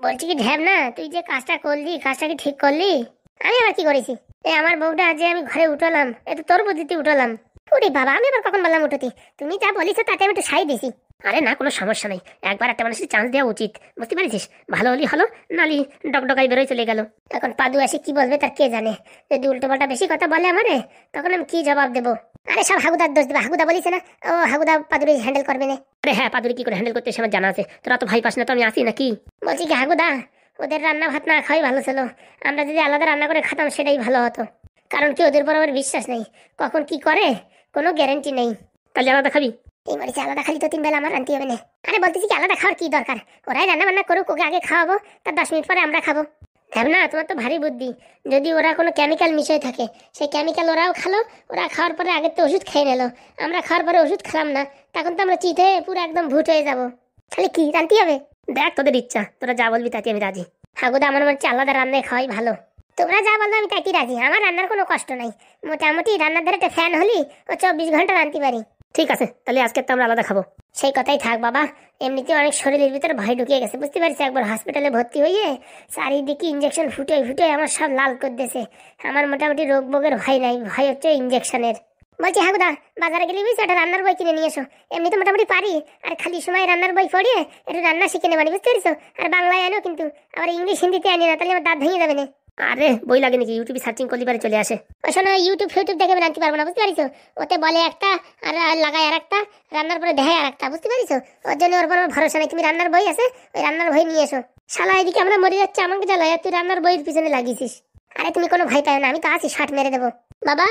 বলছি কি ঢ্যাব না, তুই যে কাজটা করলি কাজটা কি ঠিক করলি? আমি আবার কি করেছি? আমার বউটা যে আমি ঘরে উঠালাম, এ তো তোর বুদ্ধিতে উঠালাম। ওরে বাবা, আমি আবার কখন বললাম উঠতি? তুমি যা বলিস তাতে আমি একটু সাই দিছি। আরে না, কোনো সমস্যা নেই, একবার একটা মানুষের চান্স দেওয়া উচিত, বুঝতে পারছিস? ভালো হলি হলো, নালি ডকডকাই বেরোয় চলে গেল। এখন পাদু এসে কি বলবে তার কে জানে। যদি উল্টো পাল্টা বেশি কথা বলে আমারে, তখন আমি কি জবাব দেবো? আরে সব হাগুদার দোষ দেবে, হাগুদা বলিস না, ও হাগুদা পাদুরি হ্যান্ডেল করবে না। আরে হ্যাঁ, পাদুরি কি করে হ্যান্ডেল করতে সে আমার জানা আছে, তোরা তো ভাই পাস না, তো আমি আসি নাকি? বলছি কি হাগুদা, ওদের রান্না ভাত না খাওয়াই ভালো ছিল। আমরা যদি আলাদা রান্না করে খেতাম সেটাই ভালো হতো। কারণ কি, ওদের উপর আমার বিশ্বাস নেই, কখন কি করে কোনো গ্যারেন্টি নেই। তাহলে আলাদা খাবি? এই মরিচে আলাদা খালি তো 3 বেলা আমার আনতে হবে না। আরে বলতেছি কি, আলাদা খাওয়ার কি দরকার? ওরাই রান্না বান্না করুক, ওকে আগে খাওয়াবো, তার 10 মিনিট পরে আমরা খাবো। দেখ না, তোমার তো ভারী বুদ্ধি। যদি ওরা কোনো কেমিক্যাল মিশিয়ে থাকে, সেই কেমিক্যাল ওরাও খালো, ওরা খাওয়ার পরে আগের তো ওষুধ খেয়ে নিল, আমরা খাওয়ার পরে ওষুধ খেলাম না, তখন তো আমরা চিত হয়ে পুরো একদম ভুট হয়ে যাবো। তাহলে কি রান্তি হবে? দেখ তোদের ইচ্ছা, তোরা যা বলবি তাতে আমি রাজি। হাগুদা, আমার মনে হচ্ছে আলাদা রান্নায় খাওয়াই ভালো। তোমরা যা বলবে আমি তাইতেই রাজি, আমার রান্নার কোনো কষ্ট নাই। মোটামুটি রান্নার ধারে একটা ফ্যান হলি ও 24 ঘন্টা রান্তি পারি। ঠিক আছে, তাহলে আজকে তো আমরা আলাদা খাবো। সেই কথাই থাক বাবা, এমনিতে অনেক শরীরের ভিতরে ভয় ঢুকিয়ে গেছে, বুঝতে পারছি। একবার হসপিটালে ভর্তি হয়ে চারিদিকে ইঞ্জেকশন ফুটে ফুটে আমার সব লাল করে দিয়েছে। আমার মোটামুটি রোগ বোগের ভয় নাই, ভয় হচ্ছে ইঞ্জেকশনের। বলছি হাগুদা, বাজারে গেলে বুঝছি একটা রান্নার বই কিনে নিয়ে এসো। এমনি তো মোটামুটি পারি, আর খালি সময় রান্নার বই পড়িয়ে একটু রান্না শিখে নেবানি, বুঝতে পারছো? আর বাংলায় আনো কিন্তু, আবার ইংলিশ হিন্দিতে আনি না, তাহলে আমার দাঁত ভেঙে যাবে না। আরে বই লাগে নাকি, ইউটিউবে সার্চিং করলে পারে চলে আসে। শোনো, ইউটিউব দেখে আমি রাঁধতে পারবো না, বুঝতে পারিছো? ওতে বলে একটা আর লাগায় আর একটা, রান্নার পরে দেখায় আর একটা, বুঝতে পারিছো? ওর জন্য ওর উপর আমার ভরসা নেই। তুমি রান্নার বই আছে, ওই রান্নার বই নিয়ে এসো। শালা এদিকে আমরা মরে যাচ্ছি, আমাকে জ্বালায়, তুই রান্নার বইয়ের পিছনে লাগিয়েছিস। আরে তুমি কোনো ভয় পাও না, আমি তো আছি, শার্ট মেরে দেবো। বাবা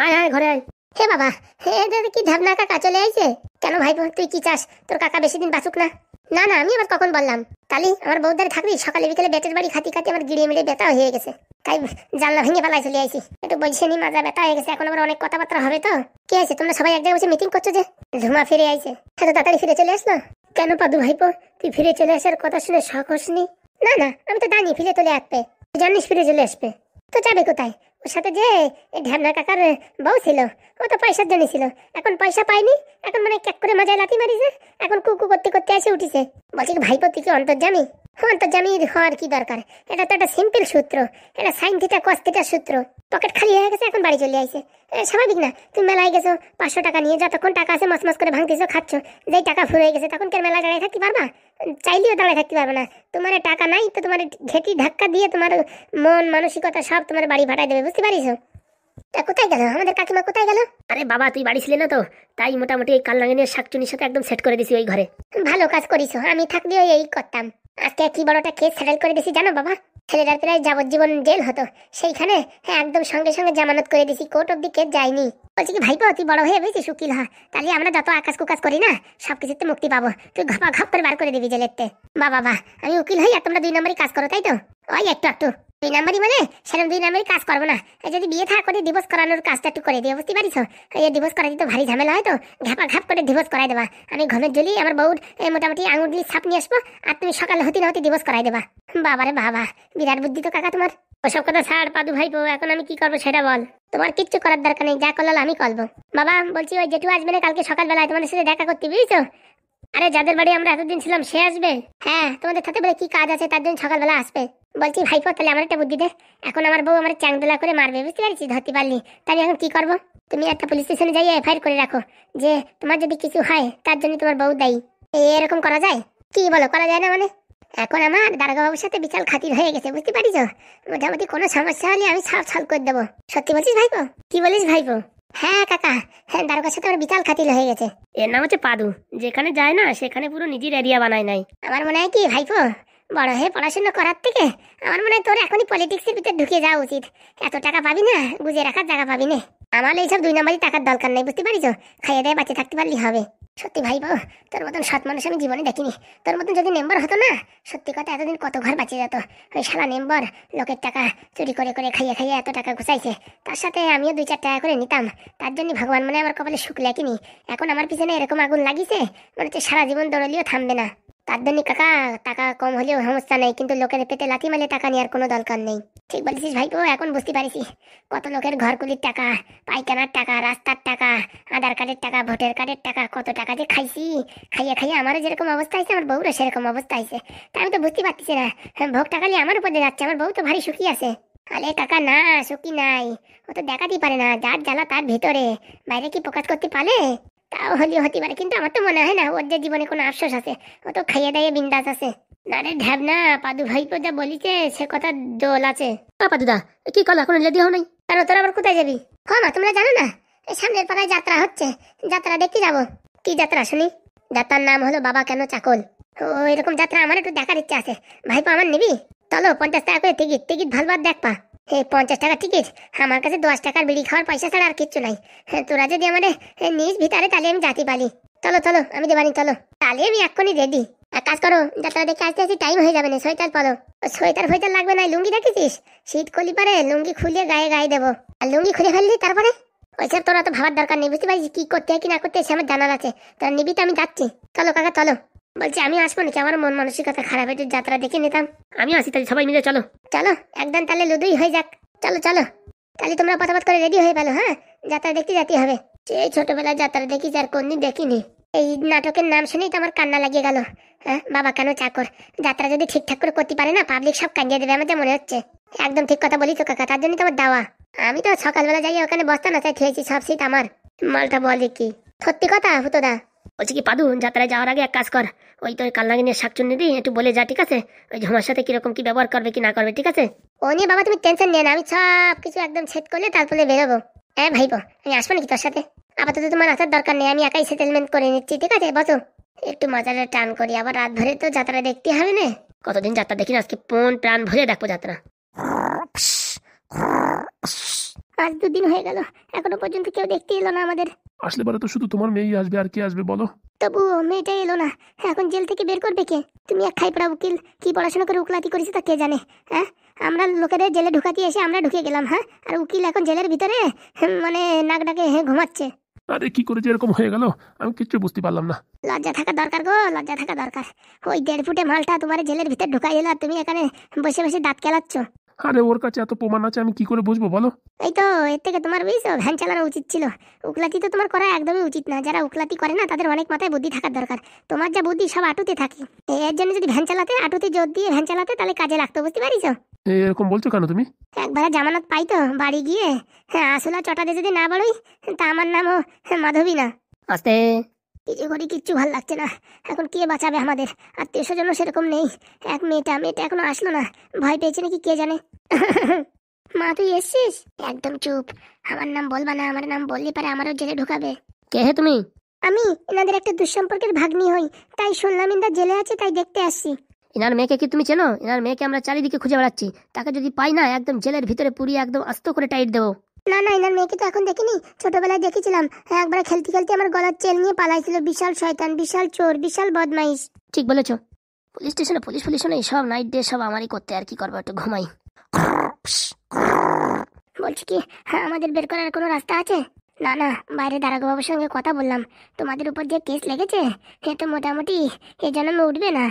আয় আয়, ঘরে আয়। হে বাবা, হে কি ঢাবনা কাকা চলে আইছে? কেন ভাই, তুই কি চাস তোর কাকা বেশি দিন বাঁচুক না? না না, আমি আবার কখন বললাম? তালি আমার বউদারে থাকবি, সকালে বিকেলে বেটের বাড়ি খাতি খাতি আমার গিড়িয়ে মিড়িয়ে ব্যথা হয়ে গেছে, তাই জানলা ভেঙে পালাই চলে আইছি। একটু বলছে নি, মাজা ব্যথা হয়ে গেছে, এখন আবার অনেক কথাবার্তা হবে। তো কি আছে, তোমরা সবাই এক জায়গায় বসে মিটিং করছো যে? ধুমা ফিরে আইছে, এত তাড়াতাড়ি ফিরে চলে আসলো কেন? পাদু ভাইপো, তুই ফিরে চলে আসার কথা শুনে শখ হসনি? না না, আমি তো জানি ফিরে চলে আসবে, তুই জানিস ফিরে চলে আসবে, তো যাবে কোথায়? ওর সাথে যে ঢ্যাবনা কাকার বউ ছিল, ও তো পয়সার জন্য ছিল, এখন পয়সা পাইনি, এখন মানে ক্যাক করে মাজায় লাথি মারিছে, এখন কুকু করতে করতে এসে উঠিছে। বলছি কি ভাইপো, তুই কি অন্তর্জামী? অন্তর্জামী হওয়ার কি দরকার? এটা তো একটা সিম্পল সূত্র, এটা সাইন থিটা কস থিটার সূত্র। পকেট খালি হয়ে গেছে, এখন বাড়ি চলে আইছে, স্বাভাবিক না? তুমি মেলায় গেছো 500 টাকা নিয়ে, যতক্ষণ টাকা আছে মস মস করে ভাঙতেছো খাচ্ছ, যেই টাকা ফুরিয়ে গেছে তখন কি মেলায় দাঁড়িয়ে থাকতে পারবা? চাইলেও দাঁড়িয়ে থাকতে পারবে না। তোমার টাকা নাই তো তোমার ঘেটি ধাক্কা দিয়ে তোমার মন মানসিকতা সব তোমার বাড়ি ভাড়ায় দেবে, বুঝতে পারিস? কোথায় গেল আমাদের কাকিমা, কোথায় গেল? আরে বাবা, তুই বাড়ি ছিলি না তো, তাই মোটামুটি এই কাল লাগানোর শাকচুনির সাথে একদম সেট করে দিছি ওই ঘরে। ভালো কাজ করিছো, আমি থাকলেও এই করতাম। আজকে কি বড়টা কেস সেটেল করে দিছি জানো বাবা? ছেলেটার প্রায় যাবজ্জীবন জেল হতো, সেইখানে হ্যাঁ একদম সঙ্গে সঙ্গে জামানত করে দিছি, কোর্ট অব্দি কেস যায়নি। বলছি কি ভাইপো, তুই বড় হয়ে বুঝছিস উকিল হ, তাহলে আমরা যত আকাশ কুকাশ করি না সবকিছুতে মুক্তি পাবো। তুই ঘপা ঘপ করে বার করে দিবি জেলেতে। বাবা, আমি উকিল হই আর তোমরা 2 নম্বরই কাজ করো, তাই তো? ওই একটু একটু 2 নম্বরই মানে সেরকম 2 নম্বরই কাজ করবো না। যদি বিয়ে থাকা করে ডিভোর্স করানোর কাজটা একটু করে দিও, বুঝতে পারিস? এই ডিভোর্স করা দিতে ভারী ঝামেলা হয়, তো ঘাপা ঘাপ করে ডিভোর্স করাই দেবা। আমি ঘুমের জলি আমার বউর মোটামুটি আঙুলি ছাপ নিয়ে আসবো, আর তুমি সকালে হতে না হতে ডিভোর্স করাই দেবা। বাবারে বাবা, বিরাট বুদ্ধি তো কাকা তোমার। ওসব কথা ছাড় পাদু ভাইপো, এখন আমি কি করবো সেটা বল। তোমার কিচ্ছু করার দরকার নেই, যা করলাম আমি করবো। বাবা বলছি, ওই জেঠু আসবে না কালকে সকালবেলায় তোমাদের সাথে দেখা করতে, বুঝছো? আরে যাদের বাড়ি আমরা এতদিন ছিলাম সে আসবে। হ্যাঁ, তোমাদের সাথে বলে কি কাজ আছে তার জন্য সকালবেলা আসবে। বলছি ভাইপো, তাহলে আমার একটা বুদ্ধি দে। এখন আমার বউ আমার চ্যাংদোলা করে মারবে, বুঝতে পারছি, ধরতে পারলি, তাহলে এখন কি করবো? তুমি একটা পুলিশ স্টেশনে যাই এফআইআর করে রাখো যে তোমার যদি কিছু হয় তার জন্য তোমার বউ দায়ী। এরকম করা যায়? কি বলো, করা যায় না মানে? এখন আমার দারোগাবাবুর সাথে বিশাল খাতির হয়ে গেছে, বুঝতে পারিস? মোটামুটি কোনো সমস্যা হলে আমি সলভ করে দেবো। সত্যি বলছিস ভাইপো? কি বলিস ভাইপো? হ্যাঁ কাকা, হ্যাঁ দারোগার সাথে আমার বিশাল খাতির হয়ে গেছে। এর নাম হচ্ছে পাদু, যেখানে যায় না সেখানে পুরো নিজের এরিয়া বানায় নাই। আমার মনে হয় কি ভাইপো, বড় হয়ে পড়াশোনা করার থেকে আমার মনে হয় তোর এখনই পলিটিক্সের ভিতরে ঢুকে যাওয়া উচিত। এত টাকা পাবি না, গুজে রাখার জায়গা পাবি না। আমার এইসব 2 নম্বরই টাকার দরকার নেই, বুঝতে পারিস? খাইয়ে দেয় বাঁচে থাকতে পারলি হবে। সত্যি ভাইপো, তোর মতন সৎ মানুষ আমি জীবনে দেখিনি। তোর মতন যদি মেম্বার হতো না, সত্যি কথা এতদিন কত ঘর বাঁচিয়ে যেত। ওই শালা মেম্বার লোকের টাকা চুরি করে করে খাইয়ে খাইয়ে এত টাকা ঘুষাইছে, তার সাথে আমিও 2-4 টাকা করে নিতাম। তার জন্য ভগবান মনে আমার কপালে সুখ লেখিনি। এখন আমার পিছনে এরকম আগুন লাগিয়েছে, মনে হচ্ছে সারা জীবন দৌড়লিও থামবে না। তার জন্য কাকা টাকা কম হলেও সমস্যা নেই, কিন্তু লোকের পেটে লাথি মারলে টাকা নেওয়ার কোনো দরকার নেই। ঠিক বলেছিস ভাইপো, এখন বুঝতে পারিছি কত লোকের ঘরকুলির টাকা, পাইখানার টাকা, রাস্তার টাকা, আধার কার্ডের টাকা, ভোটার কার্ডের টাকা, কত টাকা যে খাইছি। খাইয়ে খাইয়ে আমারও যেরকম অবস্থা হয়েছে আমার বউরও সেরকম অবস্থা হয়েছে। তা আমি তো বুঝতে পারতেছি না, ভোগ টাকা নিয়ে আমার উপর দিয়ে যাচ্ছে। আমার বউ তো ভারী সুখী আছে। আরে কাকা না, সুখী নাই, ও তো দেখাতেই পারে না, যার জ্বালা তার ভেতরে, বাইরে কি প্রকাশ করতে পারে? তাও হলেও হতে পারে, কিন্তু আমার তো মনে হয় না ওর যে জীবনে কোনো আফসোস আছে। ও তো খাইয়ে দাইয়ে বিন্দাস আছে। না রে ঢ্যাবনা, পাদু ভাইপো যা বলিছে সে কথা দোল আছে। পাদুদা কি কল, এখন রেডি হও নাই কেন? তোরা আবার কোথায় যাবি? মা তোমরা জানো না এই সামনের পাড়ায় যাত্রা হচ্ছে, যাত্রা দেখতে যাবো। কি যাত্রা শুনি? যাত্রার নাম হলো বাবা কেন চাকল। ও এরকম যাত্রা আমার একটু দেখার ইচ্ছা আছে। ভাইপো আমার নিবি? চলো, 50 টাকা করে টিকিট, টিকিট ভালবার দেখ পা। 50 টাকা টিকিট, আমার কাছে 10 টাকার বিড়ি খাওয়ার পয়সা ছাড়া আর কিচ্ছু নাই। তোরা যদি আমাদের নিজ ভিতরে তাহলে আমি জাতি পালি। চলো চলো, আমি দেবানি, চলো তাহলে আমি এক্ষুনি রেডি। এক কাজ করো, যাত্রা দেখে আসতে আসতে টাইম হয়ে যাবে না, সোয়েটার পরো। সোয়েটার ফোয়েটার লাগবে না, লুঙ্গি দেখেছিস? শীত কলি পারে লুঙ্গি খুলে গায়ে গায়ে দেবো। আর লুঙ্গি খুলে ফেললি তারপরে ওইসব তোরা তো ভাবার দরকার নেই, বুঝতে পারছিস কি করতে হয় কি না করতে হয় সে আমার জানার আছে। তোরা নিবি তো, আমি যাচ্ছি। চলো কাকা চলো। বলছি আমি আসবো নাকি? আমার মন মানসিকতা খারাপ, একটু যাত্রা দেখে নিতাম। আমি আসি তাহলে, সবাই মিলে চলো। চলো একদম তাহলে লুদুই হয়ে যাক। চলো চলো তাহলে তোমরা পতাপত করে রেডি হয়ে পেলো। হ্যাঁ, যাত্রা দেখতে যেতে হবে। সেই ছোটবেলায় যাত্রা দেখিস আর কোনদিন দেখিনি। এই নাটকের নাম শুনেই তো আমার কান্না লাগিয়ে গেল। হ্যাঁ, বাবা কেন চাকর যাত্রা যদি ঠিকঠাক করে করতে পারে না, পাবলিক সব কান্দিয়ে দেবে আমার যা মনে হচ্ছে। একদম ঠিক কথা বলি তো কাকা, তার জন্য তো আমার দাওয়া। আমি তো সকালবেলা যাই ওখানে বস্তা না চাই খেয়েছি, সব সিট আমার। মালটা বলে কি সত্যি কথা হুতোদা? বলছি কি পাদু, যাত্রায় যাওয়ার আগে এক কাজ কর, ওই তো কালনাগিনের শাকচুন্নি দিই একটু বলে যা, ঠিক আছে? ওই ঝুমার সাথে কিরকম কি ব্যবহার করবে কি না করবে, ঠিক আছে? ও নিয়ে বাবা তুমি টেনশন নিয়ে না, আমি সব কিছু একদম সেট করলে তারপরে বেরোবো। হ্যাঁ ভাইপো, আমি আসবো নাকি তোর সাথে? আপাতত তোমার আসার দরকার নেই, আমি একাই সেটেলমেন্ট করে নিচ্ছি, ঠিক আছে? বসো একটু মজাটা টান করি, আবার রাত ভরে তো যাত্রা দেখতে হবে না। কতদিন যাত্রা দেখি না, আজকে মন প্রাণ ভরে দেখবো যাত্রা। আজ 2 দিন হয়ে গেল, এখনো পর্যন্ত কেউ দেখতে এলো না আমাদের। আসলে পরে তো শুধু তোমার মেয়েই আসবে, আর কে আসবে বলো? তবু মেয়েটা এলো না, এখন জেল থেকে বের করবে কে? তুমি এক খাইপড়া উকিল, কি পড়াশোনা করে উকলাতি করেছে তা কে জানে? হ্যাঁ, আমরা লোকেদের জেলে ঢুকাতে এসে আমরা ঢুকে গেলাম। হ্যাঁ, আর উকিল এখন জেলের ভিতরে মানে নাক ডাকে ঘুমাচ্ছে। আরে কি করে যে এরকম হয়ে গেল আমি কিচ্ছু বুঝতে পারলাম না। লজ্জা থাকা দরকার গো, লজ্জা থাকা দরকার। ওই 1.5 ফুটে মালটা তোমার জেলের ভিতর ঢুকাই এলো, আর তুমি এখানে বসে বসে দাঁত কেলাচ্ছ। আরে ওর কাছে এত প্রমাণ আছে, আমি কি করে বুঝবো বলো? এই তো এর থেকে তোমার বুঝছো ভ্যান চালানো উচিত ছিল। উকলাতি তো তোমার করা একদমই উচিত না। যারা উকলাতি করে না তাদের অনেক মাথায় বুদ্ধি থাকার দরকার। তোমার যা বুদ্ধি সব আটুতে থাকে। এর জন্য যদি ভ্যান চালাতে, আটুতে জোর দিয়ে ভ্যান চালাতে, তাহলে কাজে লাগতো, বুঝতে পারিছো? এরকম বলছো কেন তুমি? একবারে জামানত পাই তো বাড়ি গিয়ে, হ্যাঁ আসলা চটাতে যদি না বাড়োই তা আমার নামও মাধবী না। আস্তে কিছু করি, কিচ্ছু ভাল লাগছে না। এখন কে বাঁচাবে আমাদের? আত্মীয় স্বজন সেরকম নেই। এক মেয়েটা এখনো আসলো না, ভয় পেয়েছে নাকি কে জানে। মা তুই এসছিস? একদম চুপ, আমার নাম বলবা না, আমার নাম বললে পারে আমারও জেলে ঢুকাবে। কে হে তুমি? আমি এনাদের একটা দুঃসম্পর্কের ভাগ্নি হই, তাই শুনলাম ইন্দা জেলে আছে, তাই দেখতে আসছি। এনার মেয়েকে কি তুমি চেনো? এনার মেয়েকে আমরা চারিদিকে খুঁজে বেড়াচ্ছি, তাকে যদি পাই না একদম জেলের ভিতরে পুরিয়ে একদম আস্ত করে টাইট দেবো। না না, এনার মেয়েকে তো এখন দেখিনি, ছোটবেলায় দেখেছিলাম। একবার খেলতে খেলতে আমার গলার চেল নিয়ে পালাইছিল। বিশাল শয়তান, বিশাল চোর, বিশাল বদমাইশ। ঠিক বলেছো। পুলিশ স্টেশনে পুলিশ নেই, সব নাইট ডে সব আমারই করতে, আর কি করবো, একটু ঘুমাই। বলছি কি, হ্যাঁ আমাদের বের করার কোনো রাস্তা আছে? না না, বাইরে দারোগাবাবুর সঙ্গে কথা বললাম, তোমাদের উপর যে কেস লেগেছে সে তো মোটামুটি এ জন্মে উঠবে না।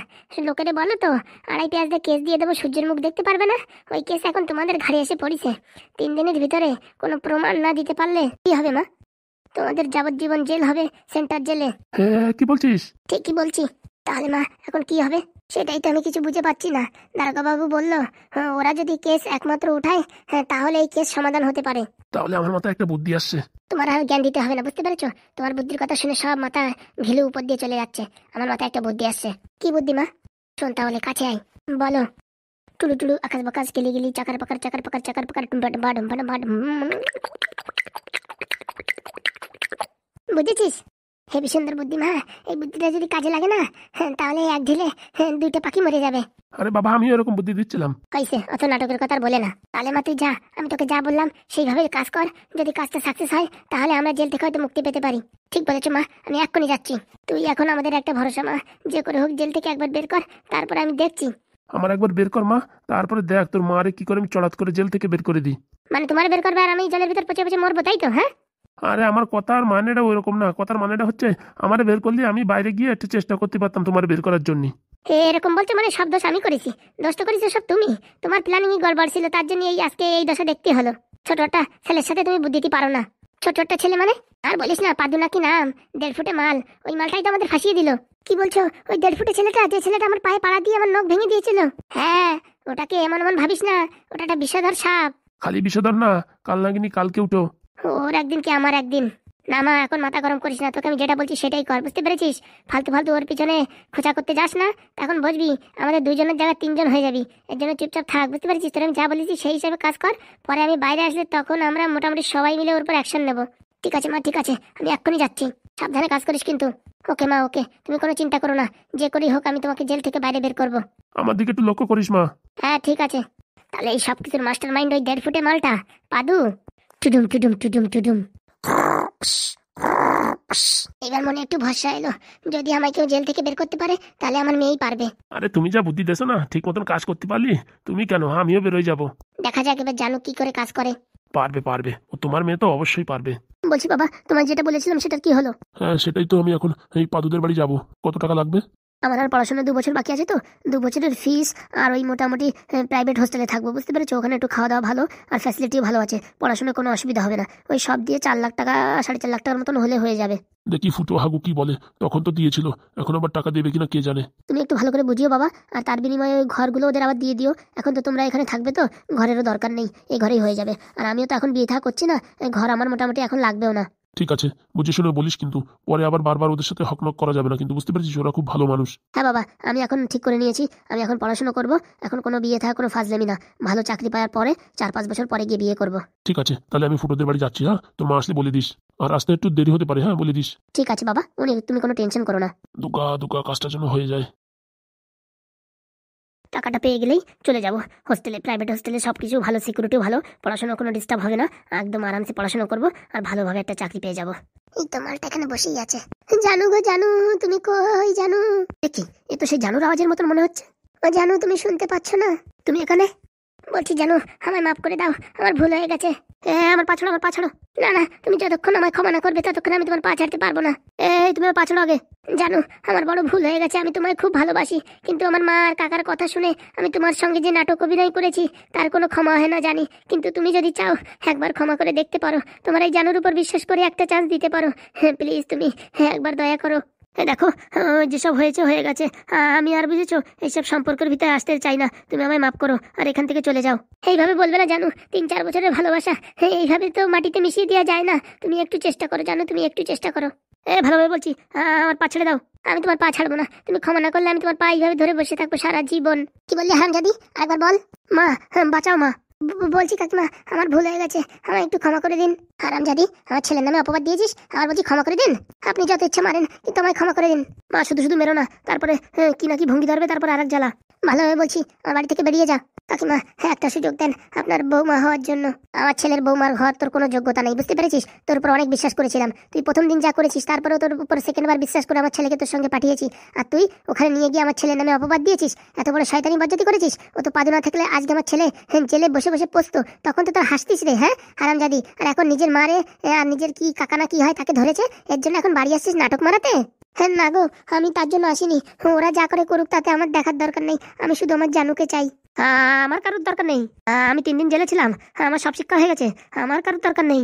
লোকেরে বলো তো 2.5 পেঁয়াজ দিয়ে কেস দিয়ে দেবো, সূর্যের মুখ দেখতে পারবে না। ওই কেস এখন তোমাদের ঘাড়ে এসে পড়িছে। 3 দিনের ভিতরে কোনো প্রমাণ না দিতে পারলে কি হবে মা? তোমাদের যাবজ্জীবন জেল হবে, সেন্টার জেলে। কি বলছিস? ঠিকই বলছি। তাহলে মা এখন কি হবে সেটাই তো আমি কিছু বুঝে পাচ্ছি না। দারোগাবাবু বললো ওরা যদি কেস একমাত্র উঠায় তাহলে এই কেস সমাধান হতে পারে। তাহলে আমার মাথায় একটা বুদ্ধি আসছে। তোমার আর জ্ঞান দিতে হবে না, বুঝতে পেরেছো? তোমার বুদ্ধির কথা শুনে সব মাথা ঘিলু উপর দিয়ে চলে যাচ্ছে। আমার মাথায় একটা বুদ্ধি আসছে। কি বুদ্ধি মা? শোন তাহলে, কাছে আয়, বলো। টুলু টুলু আকাশ বাকাশ গেলি গেলি চাকার পাকার চাকার পাকার চাকার পাকার টুম্বা টুম্বা ডুম্বা ডুম্বা বুঝেছিস? হেবি সুন্দর বুদ্ধি মা। এই বুদ্ধিটা যদি কাজে লাগে না তাহলে এক ঢিলে 2টা পাখি মরে যাবে। আরে বাবা, আমি এরকম বুদ্ধি দিচ্ছিলাম। হয়েছে, অত নাটকের কথা আর বলে না। তাহলে মা তুই যা, আমি তোকে যা বললাম সেইভাবে কাজ কর। যদি কাজটা সাকসেস হয় তাহলে আমরা জেল থেকে হয়তো মুক্তি পেতে পারি। ঠিক বলেছো মা, আমি এক্ষুনি যাচ্ছি। তুই এখন আমাদের একটা ভরসা মা, যে করে হোক জেল থেকে একবার বের কর, তারপরে আমি দেখছি। আমার একবার বের কর মা, তারপরে দেখ তোর মারে কি করে আমি চড়াত করে জেল থেকে বের করে দিই। মানে তোমার বের করবে আর আমি জেলের ভিতর পচে পচে মরবো, তাই তো? হ্যাঁ, আরে আমার কথার মানেটা ওইরকম না। কথার মানেটা হচ্ছে আমার বের করলে আমি বাইরে গিয়ে একটু চেষ্টা করতে পারতাম তোমার বের করার জন্য। এরকম বলছো মানে সব দোষ আমি করেছি? দোষ তো করেছো সব তুমি। তোমার প্ল্যানিং গড়বড় ছিল, তার জন্য এই আজকে এই দশা দেখতে হলো। ছোটটা ছেলের সাথে তুমি বুদ্ধি দিতে পারো না। ছোটটা ছেলে মানে? আর বলিস না, পাদু নাকি নাম, 1.5 ফুটে মাল। ওই মালটাই তো আমাদের ফাঁসিয়ে দিল। কি বলছো? ওই 1.5 ফুটে ছেলেটা, যে ছেলেটা আমার পায়ে পাড়া দিয়ে আমার নখ ভেঙে দিয়েছিল? হ্যাঁ, ওটাকে এমন এমন ভাবিস না, ওটা একটা বিষধর সাপ। খালি বিষধর না, কাল নাগিনী কালকে উঠো। ওর একদিন কি আমার একদিন? না মা, এখন মাথা গরম করিস না, তোকে আমি যেটা বলছি সেটাই কর, বুঝতে পেরেছিস? ফালতু ফালতু ওর পিছনে খোঁচা করতে যাস না। এখন বুঝবি আমাদের 2 জনের জায়গায় 3 জন হয়ে যাবি। এর জন্য চুপচাপ থাক, বুঝতে পেরেছিস? তোর আমি যা বলেছি সেই হিসাবে কাজ কর। পরে আমি বাইরে আসলে তখন আমরা মোটামুটি সবাই মিলে ওর উপর অ্যাকশন নেব। ঠিক আছে মা, ঠিক আছে, আমি এক্ষুনি যাচ্ছি। সাবধানে কাজ করিস কিন্তু। ওকে মা, ওকে, তুমি কোনো চিন্তা করো না। যে করেই হোক আমি তোমাকে জেল থেকে বাইরে বের করবো। আমার দিকে একটু লক্ষ্য করিস মা। হ্যাঁ ঠিক আছে। তাহলে এই সব কিছুর মাস্টার মাইন্ড ওই 1.5 ফুটে মালটা, পাদু। টুডুম টুডুম টুডুম টুডুম। এবার মনে একটু ভরসা এলো। যদি আমায় কেউ জেল থেকে বের করতে পারে তাহলে আমার মেয়েই পারবে। আরে তুমি যা বুদ্ধি দেছো না, ঠিক মতন কাজ করতে পারলি। তুমি কেন, আমিও বেরোয় যাব। দেখা যাক এবার জানু কি করে কাজ করে। পারবে পারবে, ও তোমার মেয়ে তো অবশ্যই পারবে। বলছি বাবা, তোমার যেটা বলেছিলাম সেটা কি হলো? হ্যাঁ সেটাই তো, আমি এখন এই পাদুদের বাড়ি যাব। কত টাকা লাগবে? আমার আর পড়াশোনা 2 বছর বাকি আছে তো, 2 বছরের ফিস আর ওই মোটামুটি প্রাইভেট হোস্টেলে থাকবো, বুঝতে পেরেছো? ওখানে একটু খাওয়া দাওয়া ভালো আর ফ্যাসিলিটিও ভালো আছে, পড়াশোনায় কোনো অসুবিধা হবে না। ওই সব দিয়ে 4 লাখ টাকা 4.5 লাখ টাকার মতন হলে হয়ে যাবে। দেখি ফুটো হাগু কি বলে, তখন তো দিয়েছিল, এখন আবার টাকা দেবে কিনা কে জানে। তুমি একটু ভালো করে বুঝিও বাবা, আর তার বিনিময়ে ওই ঘরগুলো ওদের আবার দিয়ে দিও। এখন তো তোমরা এখানে থাকবে, তো ঘরেরও দরকার নেই, এই ঘরেই হয়ে যাবে। আর আমিও তো এখন বিয়ে থা করছি না, এই ঘর আমার মোটামুটি এখন লাগবেও না। ঠিক আছে, বুঝে শুনে বলিস কিন্তু, পরে আবার বারবার ওদের সাথে হকনক করা যাবে না কিন্তু, বুঝতে পেরেছিস? ওরা খুব ভালো মানুষ। হ্যাঁ বাবা, আমি এখন ঠিক করে নিয়েছি, আমি এখন পড়াশোনা করব। এখন কোনো বিয়ে থাকা কোনো ফাজলামি না। ভালো চাকরি পাওয়ার পরে 4-5 বছর পরে গিয়ে বিয়ে করব। ঠিক আছে, তাহলে আমি ফুটোদের বাড়ি যাচ্ছি। হ্যাঁ, তোর মা আসলে বলে দিস। আর আসতে একটু দেরি হতে পারে, হ্যাঁ বলে দিস। ঠিক আছে বাবা, তুমি কোনো টেনশন করো না। দুকা দুকা কাজটা যেন হয়ে যায়। টাকাটা পেয়ে গেলেই চলে যাব হোস্টেলে, প্রাইভেট হোস্টেলে, সবকিছু ভালো, সিকিউরিটিও ভালো, পড়াশোনার কোনো ডিস্টার্ব হবে না। একদম আরামসে পড়াশোনা করব আর ভালোভাবে একটা চাকরি পেয়ে যাব। এই তো মালটা এখানে বসেই আছে। জানু গো জানু, তুমি কই জানু? দেখি, এ তো সেই জানুর আওয়াজের মতন মনে হচ্ছে। ও জানু, তুমি শুনতে পাচ্ছ না? তুমি এখানে? বলছি জানু, আমায় মাফ করে দাও, আমার ভুল হয়ে গেছে। আমার পা ছাড়ো, আমার পা ছাড়ো। না না, তুমি যতক্ষণ আমায় ক্ষমা না করবে ততক্ষণ আমি তোমার পা ছাড়তে পারবো না। তুমি আমার পা ছাড়ো আগে। জানো, আমার বড় ভুল হয়ে গেছে, আমি তোমায় খুব ভালোবাসি, কিন্তু আমার মা আর কাকার কথা শুনে আমি তোমার সঙ্গে যে নাটক অভিনয় করেছি তার কোনো ক্ষমা হয় না জানি। কিন্তু তুমি যদি চাও একবার ক্ষমা করে দেখতে পারো, তোমার এই জানুর উপর বিশ্বাস করে একটা চান্স দিতে পারো। হ্যাঁ প্লিজ, তুমি একবার দয়া করো। দেখো, যেসব হয়েছে হয়ে গেছে, আমি আর বুঝেছো এইসব সম্পর্কের ভিতরে আসতে চাই না। তুমি আমায় মাফ করো আর এখান থেকে চলে যাও। এইভাবে বলবে না জানো, 3-4 বছরের ভালোবাসা এইভাবে তো মাটিতে মিশিয়ে দেওয়া যায় না। তুমি একটু চেষ্টা করো জানো, তুমি একটু চেষ্টা করো। ভালোভাবে বলছি, আমার পা ছেড়ে দাও। আমি তোমার পা ছাড়বো না। তুমি ক্ষমা না করলে আমি তোমার পা এইভাবে ধরে বসে থাকবো সারা জীবন। কি বললি হারামজাদি? আরেকবার বল। মা, বাঁচাও মা। বলছি কাকিমা, আমার ভুল হয়ে গেছে, আমায় একটু ক্ষমা করে দিন। হারামজাদি, আমার ছেলের নামে অপবাদ দিয়েছিস, আবার বলছি ক্ষমা করে দিন। আপনি যত ইচ্ছা মারেন, কিন্তু আমায় ক্ষমা করে দিন। মা, শুধু শুধু মেরো না, তারপরে কি নাকি ভঙ্গি ধরবে, তারপর আরেক জ্বালা। ভালোভাবে বলছি, আমার বাড়ি থেকে বেরিয়ে যা। কাকিমা, একটা সুযোগ দেন আপনার বৌমা হওয়ার জন্য। আমার ছেলের বৌমার হওয়ার তোর কোনো যোগ্যতা নেই, বুঝতে পেরেছিস? তোর উপর অনেক বিশ্বাস করেছিলাম, তুই প্রথম দিন যা করেছিস, তারপরেও তোর উপর সেকেন্ডবার বিশ্বাস করে আমার ছেলেকে তোর সঙ্গে পাঠিয়েছি, আর তুই ওখানে নিয়ে গিয়ে আমার ছেলের নামে অপবাদ দিয়েছিস, এত বড় শয়তানি বজ্জাতি করেছিস। ও তো পাদু না থাকলে আজকে আমার ছেলে জেলে বসে বসে পচতো, তখন তো তোর হাসতিস রে। হ্যাঁ হারামজাদি, আর এখন নিজের মারে আর নিজের কি কাকা না কি হয় তাকে ধরেছে, এর জন্য এখন বাড়ি আসছিস নাটক মারাতে? হ্যাঁ না গো, আমি তার জন্য আসিনি। ওরা যা করে করুক, তাতে আমার দেখার দরকার নেই। আমি শুধু আমার জানুকে চাই। আমার কারোর দরকার নেই। আমি 3 দিন জেলে ছিলাম, আমার সব শিক্ষা হয়ে গেছে, আমার কারোর দরকার নেই।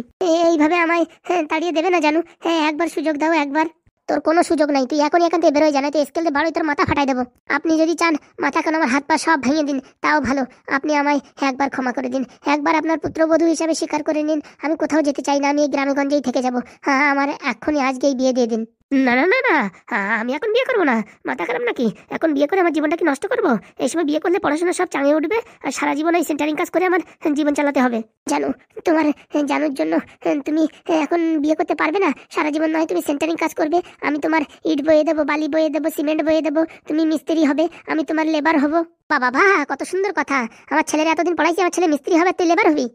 এইভাবে আমায় তাড়িয়ে দেবে না জানু। একবার সুযোগ দাও, একবার। তোর কোনো সুযোগ নাই, তুই এখনই এখান থেকে বেরোয় জানাই, তুই স্কেল দিয়ে বাড়ি তোর মাথা ফাটাই দেবো। আপনি যদি চান মাথা কেন আমার হাত পা সব ভেঙে দিন, তাও ভালো। আপনি আমায় একবার ক্ষমা করে দিন, একবার আপনার পুত্রবধূ হিসাবে স্বীকার করে নিন। আমি কোথাও যেতে চাই না, আমি এই গ্রামে গঞ্জেই থেকে যাবো। আমার এখনই আজকেই বিয়ে দিয়ে দিন। না না না না, আমি এখন বিয়ে করবো না। মাথা খারাপ নাকি? এখন বিয়ে করে আমার জীবনটা কি নষ্ট করবো? এই সময় বিয়ে করলে পড়াশোনা সব চাঙিয়ে উঠবে, আর সারা জীবন এই সেন্টারিং কাজ করে আমার জীবন চালাতে হবে। জানো, তোমার জানুর জন্য তুমি এখন বিয়ে করতে পারবে না। সারা জীবন নয় তুমি সেন্টারিং কাজ করবে, আমি তোমার ইট বয়ে দেবো, বালি বয়ে দেবো, সিমেন্ট বয়ে দেবো, তুমি মিস্ত্রি হবে, আমি তোমার লেবার হবো। বাবা ভা, কত সুন্দর কথা। আমার ছেলের এতদিন পড়াইছি, আমার ছেলে মিস্ত্রি হবে, তুই লেবার হবি?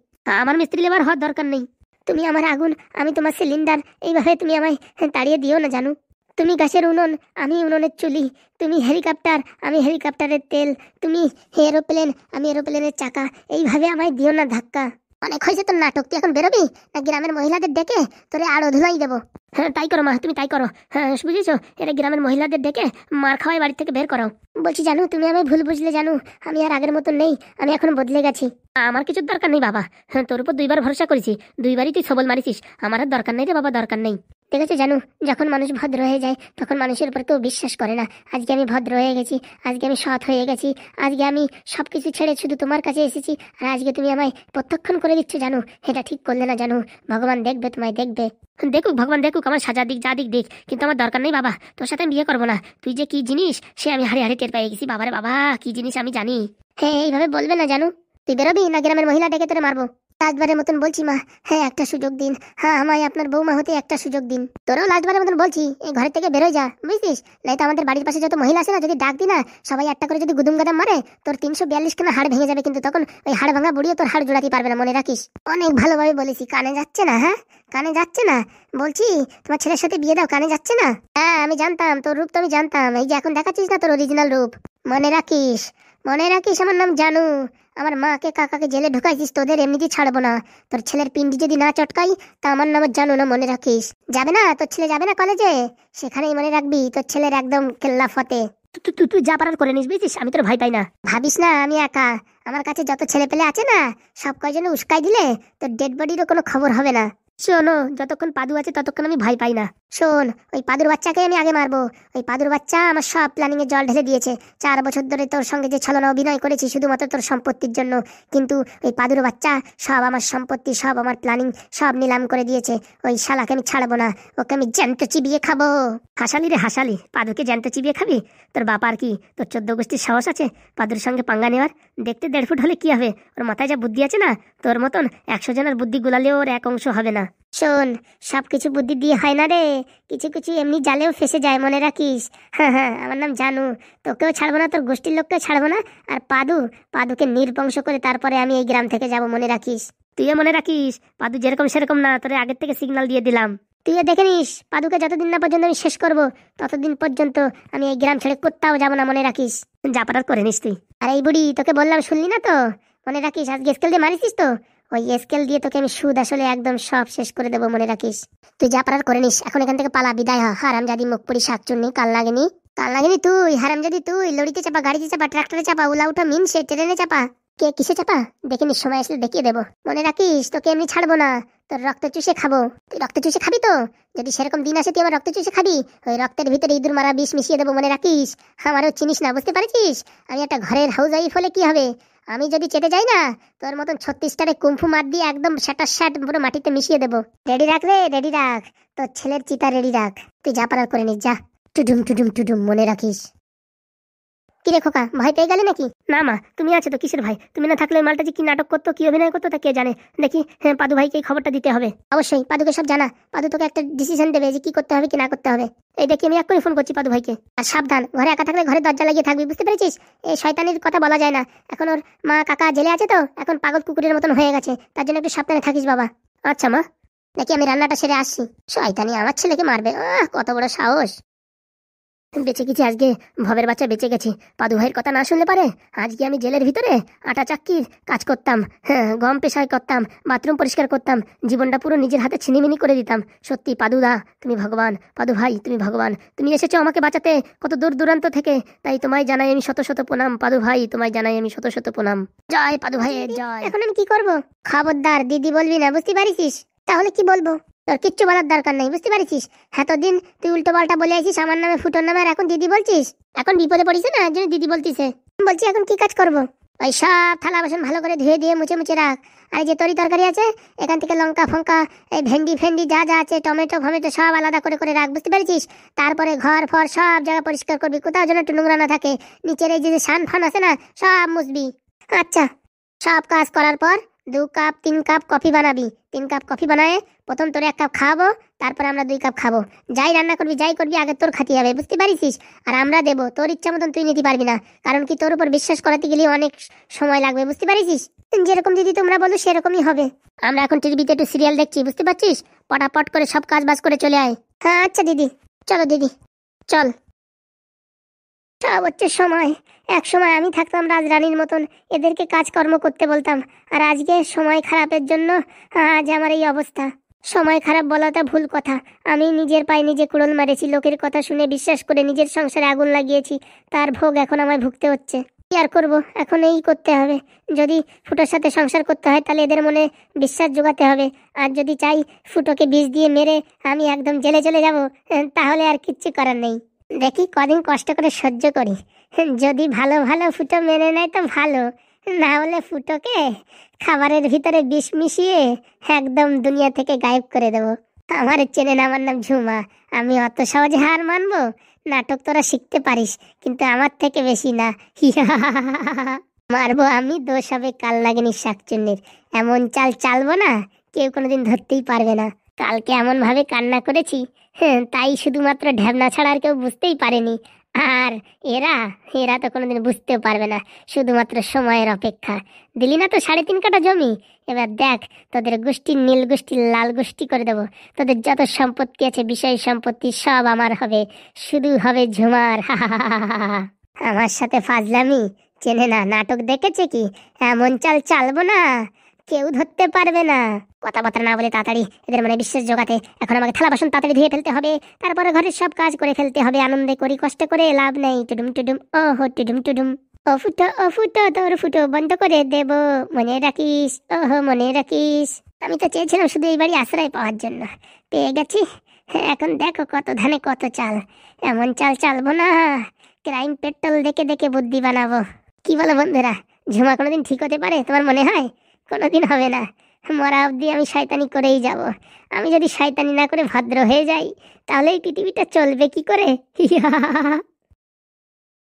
আমার মিস্ত্রি লেবার হওয়ার দরকার নেই। তুমি আমার আগুন, আমি তোমার সিলিন্ডার, এইভাবে তুমি আমায় তাড়িয়ে দিও না জানু। তুমি গাছের উনুন, আমি উনুনের চুলি। তুমি হেলিকপ্টার, আমি হেলিকপ্টারের তেল। তুমি এরোপ্লেন, আমি এরোপ্লেনের চাকা। এইভাবে আমায় দিও না ধাক্কা। অনেক হয়েছে তোর নাটক, তুই এখন বেরোবি না গ্রামের মহিলাদের ডেকে তোরে আরো ধুলাই দেবো? হ্যাঁ তাই করো মা, তুমি তাই করো। হ্যাঁ বুঝেছো, এটা গ্রামের মহিলাদের ডেকে মার খাওয়াই বাড়ি থেকে বের করাও। বলছি জানো, তুমি আমি ভুল বুঝলে জানো, আমি আর আগের মতন নেই, আমি এখন বদলে গেছি। আমার কিছুর দরকার নেই বাবা, হ্যাঁ তোর উপর 2বার ভরসা করেছি, 2বারই তুই সবল মারিছিস, আমার আর দরকার নেই রে বাবা, দরকার নেই। ঠিক আছে জানো, যখন মানুষ ভদ্র হয়ে যায় তখন মানুষের উপর কেউ বিশ্বাস করে না। আজকে আমি ভদ্র হয়ে গেছি, আজকে আমি সৎ হয়ে গেছি, আজকে আমি সবকিছু ছেড়ে শুধু তোমার কাছে এসেছি, আর আজকে তুমি আমায় প্রত্যক্ষণ করে দিচ্ছ জানো, এটা ঠিক করলে না জানো, ভগবান দেখবে তোমায়, দেখবে। দেখুক ভগবান দেখুক, আমার সাজা দিক যা দিক দেখ, কিন্তু আমার দরকার নেই বাবা, তোর সাথে আমি বিয়ে করবো না। তুই যে কি জিনিস সে আমি হাড়ে হাড়ে টের পেয়ে গেছি বাবারে বাবা, কি জিনিস আমি জানি। হ্যাঁ এইভাবে বলবে না জানো, তুই বেরোবি না গ্রামের মহিলা ডেকে তোরে মারবো? লাস্টবারের মতন বলছি মা, হ্যাঁ একটা সুযোগ দিন, হ্যাঁ আমায় আপনার বৌমা হতে একটা সুযোগ দিন। তোরও লাস্টবারের মতন বলছি, এই ঘরের থেকে বেরোয় যা, বুঝছিস? নয়তো আমাদের বাড়ির পাশে যত মহিলা আছে না, যদি ডাক দি না সবাই একটা করে যদি গুদুম গাদাম মারে, তোর 342 খানা হাড় ভেঙে যাবে, কিন্তু তখন ওই হাড় ভাঙা বুড়িও তোর হাড় জোড়াতে পারবে না, মনে রাখিস। অনেক ভালোভাবে বলেছি, কানে যাচ্ছে না? হ্যাঁ কানে যাচ্ছে না? বলছি তোমার ছেলের সাথে বিয়ে দাও, কানে যাচ্ছে না? হ্যাঁ আমি জানতাম তোর রূপ, তো আমি জানতাম, এই যে এখন দেখাচ্ছিস না তোর অরিজিনাল রূপ। মনে রাখিস, মনে রাখিস, আমার নাম জানু। আমার মাকে কাকাকে জেলে ঢুকাইছিস, তোদের এমনিতেই ছাড়বো না। তোর ছেলের পিন্ডি যদি না চটকাই তা আমার নাম জানো না, মনে রাখিস। যাবে না তোর ছেলে, যাবে না কলেজে, সেখানেই মনে রাখবি তোর ছেলের একদম কেল্লা ফতে। তুই যা পারার করে নিস, বুঝছিস? আমি তোর ভয় পাই না, ভাবিস না আমি একা, আমার কাছে যত ছেলে পেলে আছে না সব কয়জন উস্কাই দিলে তোর ডেড বডিরও কোনো খবর হবে না। শোনো, যতক্ষণ পাদু আছে ততক্ষণ আমি ভয় পাই না। শোন, ওই পাদুর বাচ্চাকে আমি আগে মারবো। ওই পাদুর বাচ্চা আমার সব প্ল্যানিং এ জল ঢেলে দিয়েছে। 4 বছর ধরে তোর সঙ্গে যে ছলনা অভিনয় করেছি শুধুমাত্র তোর সম্পত্তির জন্য, কিন্তু ওই পাদুর বাচ্চা সব আমার সম্পত্তি, সব আমার প্ল্যানিং সব নিলাম করে দিয়েছে। ওই শালাকে আমি ছাড়বো না, ওকে আমি জ্যান্ত চিবিয়ে খাবো। হাসালি রে হাসালি, পাদুকে জ্যান্ত চিবিয়ে খাবি? তোর বাপার কি তোর 14 গোষ্ঠীর সাহস আছে পাদুর সঙ্গে পাঙ্গা নেওয়ার? দেখতে 1.5 ফুট হলে কি হবে, ওর মাথায় যা বুদ্ধি আছে না, তোর মতন 100 জনের বুদ্ধি গুলালেও ওর এক অংশ হবে না। শোন, সবকিছু বুদ্ধি দিয়ে হয় না রে, কিছু কিছু এমনি জালেও ফেসে যায়, মনে রাখিস। হ্যাঁ হ্যাঁ, আমার নাম জানু, তোকেও ছাড়বো না, তোর গোষ্ঠীর লোককেও ছাড়বো না। আর পাদুকে নির্বংশ করে তারপরে আমি এই গ্রাম থেকে যাব, মনে রাখিস। তুইও মনে রাখিস, পাদু যেরকম সেরকম না, তোরে আগের থেকে সিগন্যাল দিয়ে দিলাম। তুইও দেখে নিস, পাদুকে যতদিন না পর্যন্ত আমি শেষ করব ততদিন পর্যন্ত আমি এই গ্রাম ছেড়ে কোথাও যাবো না, মনে রাখিস। যা পারার করে নিস তুই। আর এই বুড়ি, তোকে বললাম শুনলি না তো? মনে রাখিস, আজকে স্কেল দিয়ে মারিছিস তো, ওই স্কেল দিয়ে তোকে আমি সুদ আসলে একদম সব শেষ করে দেবো, মনে রাখিস। তুই যা পারার করে নিস, এখন এখান থেকে পালা, বিদায় হ। হারামজাদি মুখ পুরি শাকচুন্নি, কাল লাগেনি, কাল লাগেনি তুই হারামজাদি। তুই লরিতে চাপা, গাড়িতে চাপা, ট্রাক্টরে চাপা, উলা উঠা মিনসে, ট্রেনে চাপা, কে কিসে চাপা দেখে নিস, সময় আসলে দেখিয়ে দেবো। মনে রাখিস, তোকে এমনি ছাড়বো না, তোর রক্ত চুষে খাবো। তুই রক্ত চুষে খাবি তো? যদি সেরকম দিন আসে তুই আমার রক্ত চুষে খাবি, ওই রক্তের ভিতরে ইঁদুর মারা বিষ মিশিয়ে দেবো, মনে রাখিস। আমারও চিনিস না, বুঝতে পারছিস? আমি একটা ঘরের হাউস ওয়াইফ হলে কি হবে, আমি যদি চেটে যাই না, তোর মতন 36টারে কুম্ফু মার দিয়ে একদম শাট পুরো মাটিতে মিশিয়ে দেবো। রেডি রাখ রে, রেডি রাখ, তোর ছেলের চিতা রেডি রাখ। তুই যা পারার করে নিস, যা। টুডুম টুডুম টুডুম, মনে রাখিস। কিরে খোকা, ভয় পেয়ে গেলে নাকি? না মা, তুমি আছো তো, কিসের ভয়? তুমি না থাকলে ওই মালটা যে কি নাটক করতো, কি অভিনয় করতো তা কে জানে। দেখি, হ্যাঁ পাদু ভাইকে এই খবরটা দিতে হবে। অবশ্যই, পাদুকে সব জানা, পাদু তোকে একটা ডিসিশন দেবে যে কি করতে হবে কি না করতে হবে। এই দেখি, আমি এক্ষুনি ফোন করছি পাদু ভাইকে। আর সাবধান, ঘরে একা থাকলে ঘরের দরজা লাগিয়ে থাকবি, বুঝতে পেরেছিস? এই শয়তানির কথা বলা যায় না, এখন ওর মা কাকা জেলে আছে তো, এখন পাগল কুকুরের মতন হয়ে গেছে, তার জন্য একটু সাবধানে থাকিস বাবা। আচ্ছা মা, দেখি আমি রান্নাটা সেরে আসছি। শয়তানি আমার ছেলেকে মারবে, কত বড় সাহস। বেঁচে গেছি আজকে, ভবের বাচ্চা বেঁচে গেছি। পাদু ভাইয়ের কথা না শুনলে পারে, আজকে আমি জেলের ভিতরে আটা চাক্কির কাজ করতাম, হ্যাঁ গম পেশাই করতাম, বাথরুম পরিষ্কার করতাম, জীবনটা পুরো নিজের হাতে ছিনিমিনি করে দিতাম। সত্যি পাদুদা তুমি ভগবান, পাদু ভাই তুমি ভগবান, তুমি এসেছো আমাকে বাঁচাতে কত দূর দূরান্ত থেকে, তাই তোমায় জানাই আমি শত শত প্রণাম। পাদু ভাই তোমায় জানাই আমি শত শত প্রণাম। জয় পাদু ভাইয়ের জয়। এখন আমি কি করব? খবরদার দিদি বলবি না, বুঝতে পারিস? তাহলে কি বলবো? তোর কিচ্ছু বলার দরকার নেই, বুঝতে পারিস? এতদিন তুই উল্টো পাল্টা বলে আসিস আমার নামে, ফুটোর নামে, আর এখন দিদি বলছিস। এখন বিপদে পড়িস না, একজন দিদি বলতিছে। বলছি এখন কি কাজ করব? ওই সব থালা বাসন ভালো করে ধুয়ে দিয়ে মুছে মুছে রাখ। আর যে তরি তরকারি আছে এখান থেকে লঙ্কা ফঙ্কা, এই ভেন্ডি ফেন্ডি যা যা আছে, টমেটো ফমেটো সব আলাদা করে করে রাখ, বুঝতে পারছিস? তারপরে ঘর ফর সব জায়গা পরিষ্কার করবি, কোথাও যেন একটু নোংরা না থাকে। নিচের এই যে সান ফান আছে না, সব মুছবি। আচ্ছা, সব কাজ করার পর 2 কাপ 3 কাপ কফি বানাবি। 3 কাপ কফি বানায় প্রথম তোরে 1 কাপ খাওয়াবো, তারপরে আমরা 2 কাপ খাবো। যাই রান্না করবি যাই করবি আগে তোর খাতি হবে, বুঝতে পারিস? আর আমরা দেবো, তোর ইচ্ছা মতন তুই নিতে পারবি না, কারণ কি তোর উপর বিশ্বাস করাতে গেলে অনেক সময় লাগবে, বুঝতে পারিস? যেরকম দিদি তোমরা বলো সেরকমই হবে। আমরা এখন টিভিতে একটু সিরিয়াল দেখছি, বুঝতে পারছিস? পটাপট করে সব কাজ বাজ করে চলে আয়। হ্যাঁ আচ্ছা দিদি, চলো দিদি, চল। সব হচ্ছে সময়। এক সময় আমি থাকতাম রাজরানীর মতন, এদেরকে কাজকর্ম করতে বলতাম, আর আজকে সময় খারাপের জন্য আজ আমার এই অবস্থা। সময় খারাপ বলাটা ভুল কথা। আমি নিজের পায়ে নিজে কুড়োল মারেছি, লোকের কথা শুনে বিশ্বাস করে নিজের সংসারে আগুন লাগিয়েছি, তার ভোগ এখন আমায় ভুগতে হচ্ছে। কি আর করবো, এখন এই করতে হবে। যদি ফুটোর সাথে সংসার করতে হয় তাহলে এদের মনে বিশ্বাস জোগাতে হবে, আর যদি চাই ফুটোকে বিষ দিয়ে মেরে আমি একদম জেলে চলে যাব, তাহলে আর কিচ্ছু করার নেই। দেখি কদিন কষ্ট করে সহ্য করি, যদি ভালো ভালো ফুটো মেনে নেয় তো ভালো, না হলে ফুটোকে খাবারের ভিতরে বিষ মিশিয়ে একদম দুনিয়া থেকে গায়েব করে দেবো। আমার চেনেন, আমার নাম ঝুমা। আমি অত সহজে হার মানবো? নাটক তোরা শিখতে পারিস, কিন্তু আমার থেকে বেশি না। মারবো আমি, দোষ হবে কাল নাগিনী শাকচুন্নির। এমন চাল চালবো না, কেউ কোনোদিন ধরতেই পারবে না। কালকে এমন ভাবে কান্না করেছি, তাই শুধুমাত্র ঢ্যাবনা ছাড়া আর কেউ বুঝতেই পারেনি। আর এরা এরা তো কোনোদিন বুঝতেও পারবে না, শুধুমাত্র সময়ের অপেক্ষা। দিলি না তো 3.5 কাঠা জমি, এবার দেখ তোদের গোষ্ঠীর নীল গোষ্ঠীর লাল গোষ্ঠী করে দেবো। তোদের যত সম্পত্তি আছে, বিষয় সম্পত্তি সব আমার হবে, শুধু হবে ঝুমার। আমার সাথে ফাজলামি চেনে না, নাটক দেখেছে কি? এমন চাল চালবো না, কেউ ধরতে পারবে না। কথাবার্তা না বলে তাড়াতাড়ি এদের মনে বিশ্বাস জোগাতে এখন আমাকে থালা বাসন তাড়াতাড়ি ধুয়ে ফেলতে হবে, তারপরে ঘরের সব কাজ করে ফেলতে হবে। আনন্দে করি, কষ্ট করে লাভ নেই। টুডুম টুডুম ও হো টুডুম টুডুম। ও ফুটো তোর ফুটো বন্ধ করে দেব, মনে রাখিস, ও হো মনে রাখিস। আমি তো চেয়েছিলাম শুধু এই বাড়ি আশ্রয় পাওয়ার জন্য, পেয়ে গেছি। এখন দেখো কত ধানে কত চাল। এমন চাল চালবো না, ক্রাইম পেট্রোল দেখে দেখে বুদ্ধি বানাবো। কি বলো বন্ধুরা, ঝুমা কোনোদিন ঠিক হতে পারে তোমার মনে হয়? কোনোদিন হবে না। মরা অবধি আমি শয়তানি করেই যাব। আমি যদি শয়তানি না করে ভদ্র হয়ে যাই, তাহলে এই পৃথিবীটা চলবে কি করে?